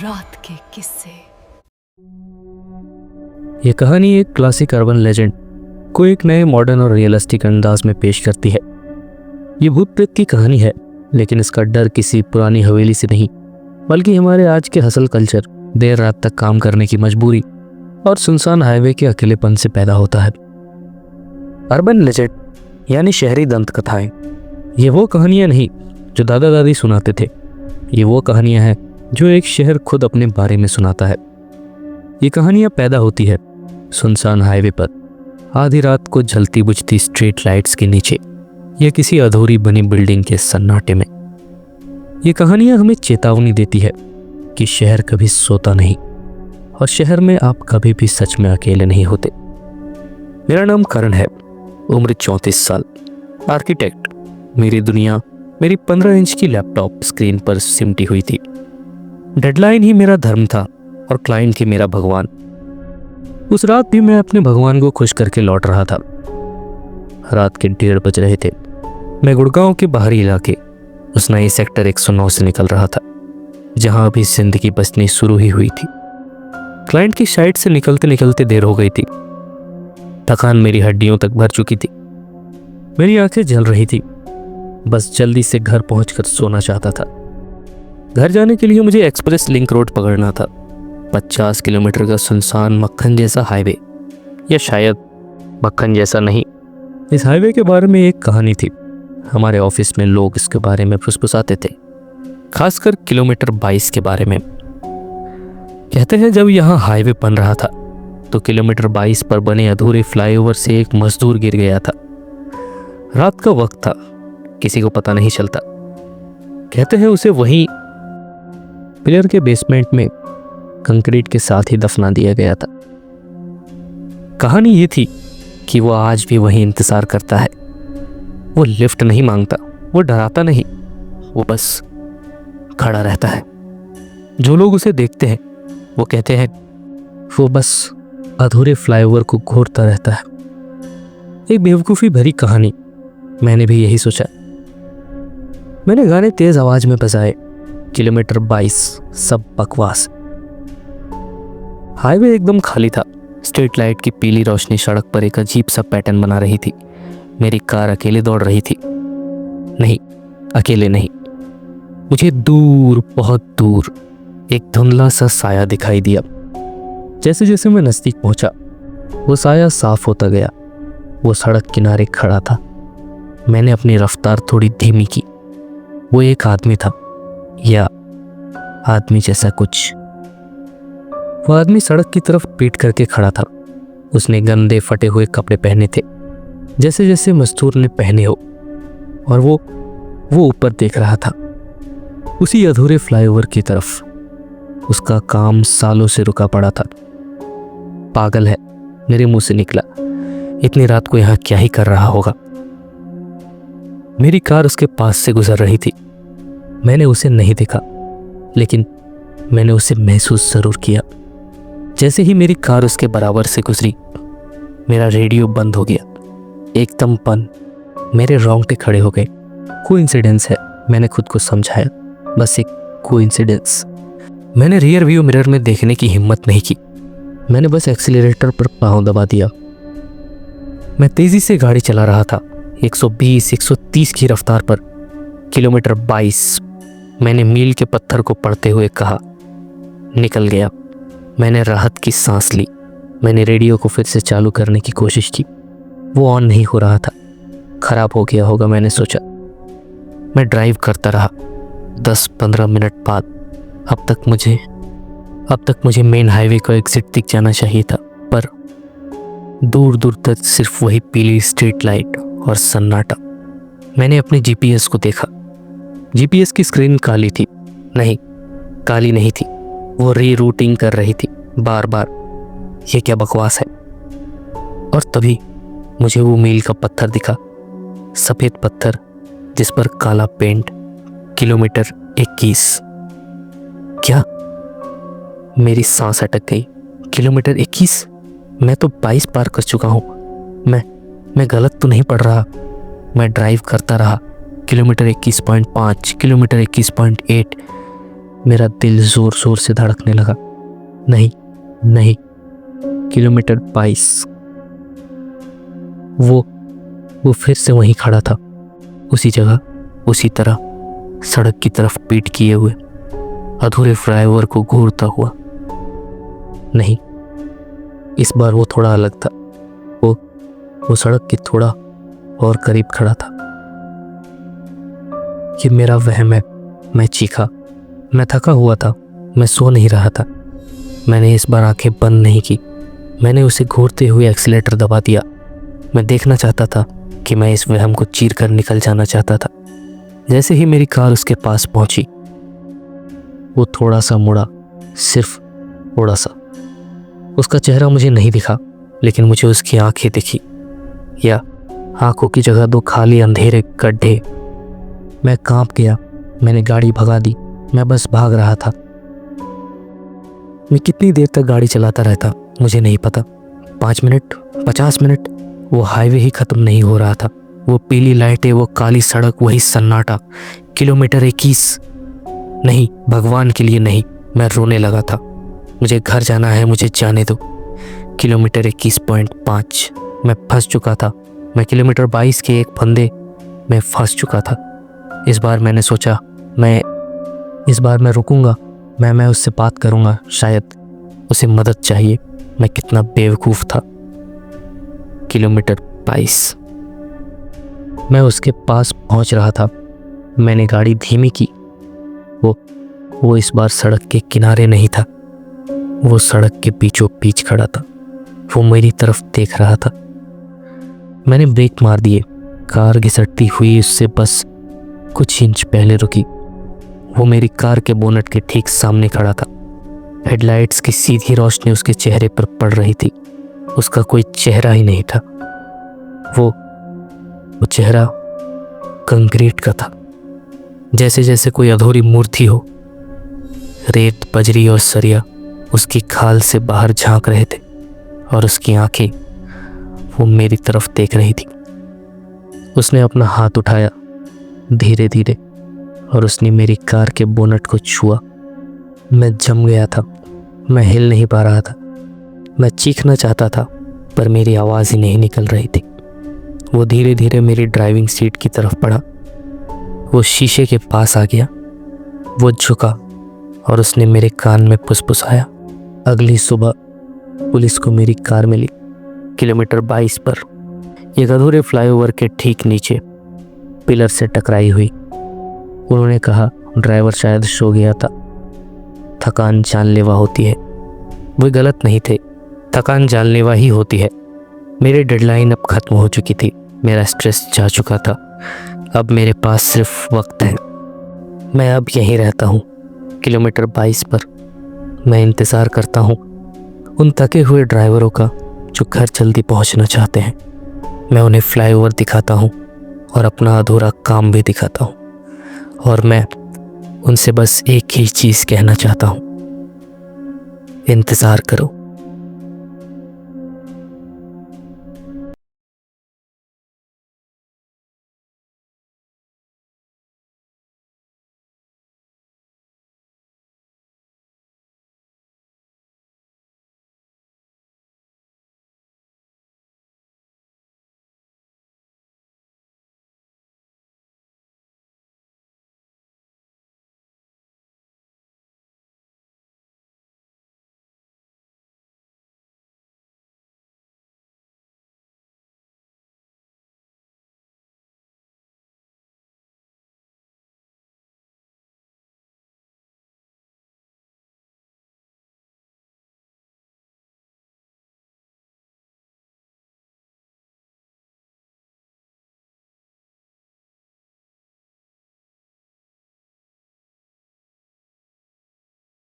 रात के किस्से। ये कहानी एक क्लासिक अर्बन लेजेंड को एक नए मॉडर्न और रियलिस्टिक अंदाज में पेश करती है। ये भूत प्रेत की कहानी है, लेकिन इसका डर किसी पुरानी हवेली से नहीं, बल्कि हमारे आज के हसल कल्चर, देर रात तक काम करने की मजबूरी और सुनसान हाईवे के अकेलेपन से पैदा होता है। अर्बन लेजेंड यानी शहरी दंत कथाएं, ये वो कहानियां नहीं जो दादा दादी सुनाते थे। ये वो कहानियां हैं जो एक शहर खुद अपने बारे में सुनाता है। ये कहानियां पैदा होती है सुनसान हाईवे पर, आधी रात को जलती बुझती स्ट्रीट लाइट्स के नीचे या किसी अधूरी बनी बिल्डिंग के सन्नाटे में। ये कहानियां हमें चेतावनी देती है कि शहर कभी सोता नहीं और शहर में आप कभी भी सच में अकेले नहीं होते। मेरा नाम करण है, उम्र 34 साल, आर्किटेक्ट। मेरी दुनिया मेरी 15 इंच की लैपटॉप स्क्रीन पर सिमटी हुई थी। डेडलाइन ही मेरा धर्म था और क्लाइंट ही मेरा भगवान। उस रात भी मैं अपने भगवान को खुश करके लौट रहा था। रात के 1:30 बज रहे थे। मैं गुड़गांव के बाहरी इलाके उस नए सेक्टर 109 से निकल रहा था, जहां अभी जिंदगी बचनी शुरू ही हुई थी। क्लाइंट की साइट से निकलते निकलते देर हो गई थी। थकान मेरी हड्डियों तक भर चुकी थी। मेरी आंखें जल रही थी। बस जल्दी से घर पहुंचकर सोना चाहता था। घर जाने के लिए मुझे एक्सप्रेस लिंक रोड पकड़ना था। 50 किलोमीटर का सुनसान मक्खन जैसा हाईवे, या शायद मक्खन जैसा नहीं। इस हाईवे के बारे में एक कहानी थी। हमारे ऑफिस में लोग इसके बारे में फुसफुसाते थे, खासकर किलोमीटर 22 के बारे में। कहते हैं जब यहाँ हाईवे बन रहा था तो किलोमीटर 22 पर बने अधूरे फ्लाईओवर से एक मजदूर गिर गया था। रात का वक्त था, किसी को पता नहीं चलता। कहते हैं उसे वहीं पिलर के बेसमेंट में कंक्रीट के साथ ही दफना दिया गया था। कहानी ये थी कि वो आज भी वहीं इंतजार करता है। वो लिफ्ट नहीं मांगता, वो डराता नहीं, वो बस खड़ा रहता है। जो लोग उसे देखते हैं वो कहते हैं वो बस अधूरे फ्लाईओवर को घूरता रहता है। एक बेवकूफ़ी भरी कहानी। मैंने भी यही सोचा। मैंने गाने तेज आवाज में बजाए। किलोमीटर 22 सब बकवास। हाईवे एकदम खाली था। स्ट्रीट लाइट की पीली रोशनी सड़क पर एक अजीब सा पैटर्न बना रही थी। मेरी कार अकेले दौड़ रही थी। नहीं, अकेले नहीं। मुझे दूर, बहुत दूर एक धुंधला सा साया दिखाई दिया। जैसे जैसे मैं नजदीक पहुंचा, वो साया साफ होता गया। वो सड़क किनारे खड़ा था। मैंने अपनी रफ्तार थोड़ी धीमी की। वो एक आदमी था, या आदमी जैसा कुछ। वो आदमी सड़क की तरफ पीठ करके खड़ा था। उसने गंदे फटे हुए कपड़े पहने थे, जैसे जैसे मजदूर ने पहने हो, और वो ऊपर देख रहा था, उसी अधूरे फ्लाईओवर की तरफ। उसका काम सालों से रुका पड़ा था। पागल है, मेरे मुंह से निकला। इतनी रात को यहाँ क्या ही कर रहा होगा। मेरी कार उसके पास से गुजर रही थी। मैंने उसे नहीं देखा, लेकिन मैंने उसे महसूस जरूर किया। जैसे ही मेरी कार उसके बराबर से गुजरी, मेरा रेडियो बंद हो गया, एकदम बंद। मेरे रोंगटे खड़े हो गए। कोइंसिडेंस है, मैंने खुद को समझाया, बस एक कोइंसिडेंस। मैंने रियर व्यू मिरर में देखने की हिम्मत नहीं की। मैंने बस एक्सीलरेटर पर पांव दबा दिया। मैं तेजी से गाड़ी चला रहा था, 120-130 की रफ्तार पर। किलोमीटर 22। मैंने मील के पत्थर को पढ़ते हुए कहा, निकल गया। मैंने राहत की सांस ली। मैंने रेडियो को फिर से चालू करने की कोशिश की। वो ऑन नहीं हो रहा था। खराब हो गया होगा, मैंने सोचा। मैं ड्राइव करता रहा। 10-15 मिनट बाद अब तक मुझे मेन हाईवे का एग्जिट दिख जाना चाहिए था, पर दूर दूर तक सिर्फ वही पीली स्ट्रीट लाइट और सन्नाटा। मैंने अपने जीपीएस को देखा। जीपीएस की स्क्रीन काली थी। नहीं, काली नहीं थी, वो रीरूटिंग कर रही थी बार बार। ये क्या बकवास है। और तभी मुझे वो मील का पत्थर दिखा, सफेद पत्थर जिस पर काला पेंट। किलोमीटर 21। क्या? मेरी सांस अटक गई। किलोमीटर 21? मैं तो 22 पार कर चुका हूँ। मैं गलत तो नहीं पढ़ रहा। मैं ड्राइव करता रहा। Kilometre 21.5, kilometre 21.8। मेरा दिल जोर जोर से धड़कने लगा। नहीं नहीं, किलोमीटर 22। वो फिर से वहीं खड़ा था, उसी जगह, उसी तरह, सड़क की तरफ पीठ किए हुए, अधूरे फ्लाईओवर को घूरता हुआ। नहीं, इस बार वो थोड़ा अलग था। वो सड़क के थोड़ा और करीब खड़ा था। ये मेरा वहम है। मैं चीखा। मैं थका हुआ था, मैं सो नहीं रहा था। मैंने इस बार आंखें बंद नहीं की। मैंने उसे घूरते हुए एक्सीलेटर दबा दिया। मैं देखना चाहता था कि मैं इस वहम को चीर कर निकल जाना चाहता था। जैसे ही मेरी कार उसके पास पहुंची, वो थोड़ा सा मुड़ा, सिर्फ थोड़ा सा। उसका चेहरा मुझे नहीं दिखा, लेकिन मुझे उसकी आंखें दिखी, या आंखों की जगह 2 खाली अंधेरे गड्ढे। मैं कांप गया। मैंने गाड़ी भगा दी। मैं बस भाग रहा था। मैं कितनी देर तक गाड़ी चलाता रहता मुझे नहीं पता। 5 मिनट, 50 मिनट। वो हाईवे ही खत्म नहीं हो रहा था। वो पीली लाइटें, वो काली सड़क, वही सन्नाटा। किलोमीटर 21। नहीं, भगवान के लिए नहीं। मैं रोने लगा था। मुझे घर जाना है, मुझे जाने दो। किलोमीटर 21.5। मैं फंस चुका था। मैं किलोमीटर 22 के एक फंदे में फंस चुका था। इस बार मैंने सोचा, इस बार मैं रुकूंगा। मैं उससे बात करूंगा। शायद उसे मदद चाहिए। मैं कितना बेवकूफ़ था। किलोमीटर 22। मैं उसके पास पहुंच रहा था। मैंने गाड़ी धीमी की। वो इस बार सड़क के किनारे नहीं था। वो सड़क के बीचों बीच खड़ा था। वो मेरी तरफ देख रहा था। मैंने ब्रेक मार दिए। कार घिसटती हुई उससे बस कुछ इंच पहले रुकी। वो मेरी कार के बोनट के ठीक सामने खड़ा था। हेडलाइट्स की सीधी रोशनी उसके चेहरे पर पड़ रही थी। उसका कोई चेहरा ही नहीं था। वो चेहरा कंक्रीट का था, जैसे जैसे कोई अधूरी मूर्ति हो। रेत, बजरी और सरिया उसकी खाल से बाहर झांक रहे थे, और उसकी आंखें वो मेरी तरफ देख रही थी। उसने अपना हाथ उठाया धीरे धीरे, और उसने मेरी कार के बोनट को छुआ। मैं जम गया था। मैं हिल नहीं पा रहा था। मैं चीखना चाहता था, पर मेरी आवाज़ ही नहीं निकल रही थी। वो धीरे धीरे मेरी ड्राइविंग सीट की तरफ बढ़ा। वो शीशे के पास आ गया। वो झुका और उसने मेरे कान में फुसफुसाया। अगली सुबह पुलिस को मेरी कार मिली, किलोमीटर 22 पर, एक अधूरे फ्लाईओवर के ठीक नीचे, पिलर से टकराई हुई। उन्होंने कहा ड्राइवर शायद सो गया था। थकान जानलेवा होती है। वो गलत नहीं थे। थकान जानलेवा ही होती है। मेरी डेडलाइन अब खत्म हो चुकी थी। मेरा स्ट्रेस जा चुका था। अब मेरे पास सिर्फ वक्त है। मैं अब यहीं रहता हूँ, किलोमीटर 22 पर। मैं इंतज़ार करता हूँ उन थके हुए ड्राइवरों का जो घर जल्दी पहुँचना चाहते हैं। मैं उन्हें फ्लाईओवर दिखाता हूँ और अपना अधूरा काम भी दिखाता हूँ, और मैं उनसे बस एक ही चीज़ कहना चाहता हूँ, इंतज़ार करो।